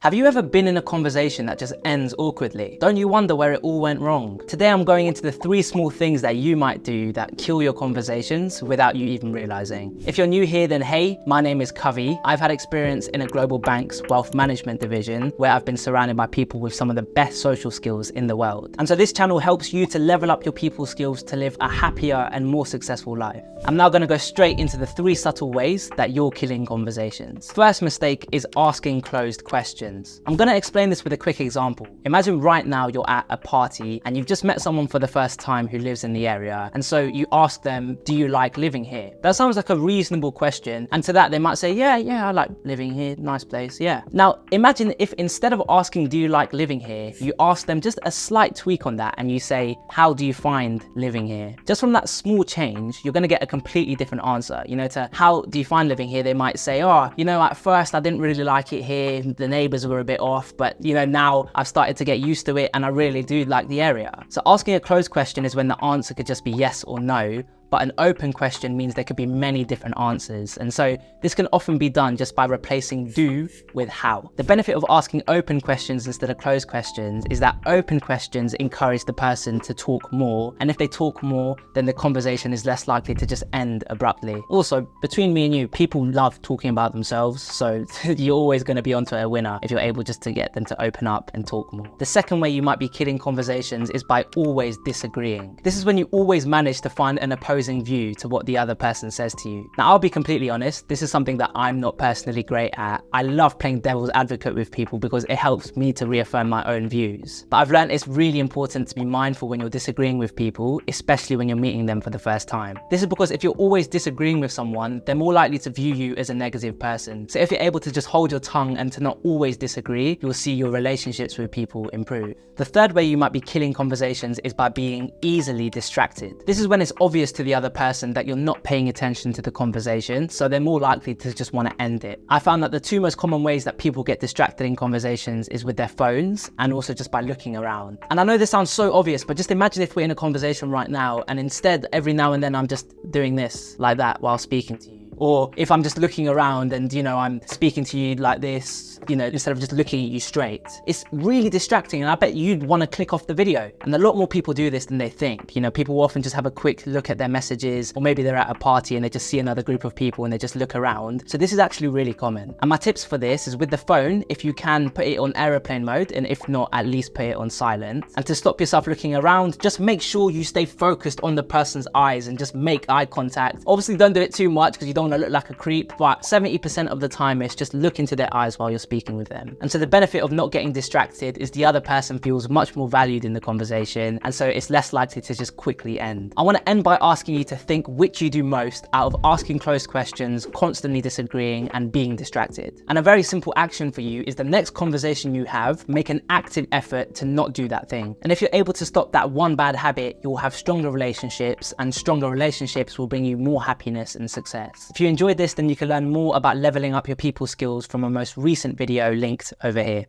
Have you ever been in a conversation that just ends awkwardly? Don't you wonder where it all went wrong? Today I'm going into the 3 small things that you might do that kill your conversations without you even realizing. If you're new here, then hey, my name is Kavi. I've had experience in a global bank's wealth management division where I've been surrounded by people with some of the best social skills in the world. And so this channel helps you to level up your people skills to live a happier and more successful life. I'm now going to go straight into the 3 subtle ways that you're killing conversations. First mistake is asking closed questions. I'm going to explain this with a quick example. Imagine right now you're at a party and you've just met someone for the first time who lives in the area, and so you ask them, do you like living here? That sounds like a reasonable question, and to that they might say, yeah, I like living here, nice place, yeah. Now imagine if instead of asking, do you like living here, you ask them just a slight tweak on that and you say, how do you find living here? Just from that small change, you're going to get a completely different answer. You know, to how do you find living here, they might say, oh, you know, at first I didn't really like it here, the neighbors were a bit off, but you know, now I've started to get used to it and I really do like the area. So asking a closed question is when the answer could just be yes or no, but an open question means there could be many different answers. And so this can often be done just by replacing do with how. The benefit of asking open questions instead of closed questions is that open questions encourage the person to talk more. And if they talk more, then the conversation is less likely to just end abruptly. Also, between me and you, people love talking about themselves. So you're always going to be onto a winner if you're able just to get them to open up and talk more. The second way you might be killing conversations is by always disagreeing. This is when you always manage to find an opposing view to what the other person says to you. Now, I'll be completely honest, this is something that I'm not personally great at. I love playing devil's advocate with people because it helps me to reaffirm my own views. But I've learned it's really important to be mindful when you're disagreeing with people, especially when you're meeting them for the first time. This is because if you're always disagreeing with someone, they're more likely to view you as a negative person. So if you're able to just hold your tongue and to not always disagree, you'll see your relationships with people improve. The third way you might be killing conversations is by being easily distracted. This is when it's obvious to the other person that you're not paying attention to the conversation, so they're more likely to just want to end it. I found that the 2 most common ways that people get distracted in conversations is with their phones and also just by looking around. And I know this sounds so obvious, but just imagine if we're in a conversation right now and instead every now and then I'm just doing this like that while speaking to you. Or if I'm just looking around and, you know, I'm speaking to you like this, you know, instead of just looking at you straight. It's really distracting, and I bet you'd want to click off the video. And a lot more people do this than they think. You know, people will often just have a quick look at their messages, or maybe they're at a party and they just see another group of people and they just look around. So this is actually really common. And my tips for this is with the phone, if you can put it on airplane mode, and if not, at least put it on silent. And to stop yourself looking around, just make sure you stay focused on the person's eyes and just make eye contact. Obviously don't do it too much because you don't want to look like a creep, but 70% of the time it's just look into their eyes while you're speaking with them. And so the benefit of not getting distracted is the other person feels much more valued in the conversation, and so it's less likely to just quickly end. I want to end by asking you to think which you do most out of asking closed questions, constantly disagreeing, and being distracted. And a very simple action for you is the next conversation you have, make an active effort to not do that thing. And if you're able to stop that one bad habit, you'll have stronger relationships, and stronger relationships will bring you more happiness and success. If you enjoyed this, then you can learn more about leveling up your people skills from a most recent video linked over here.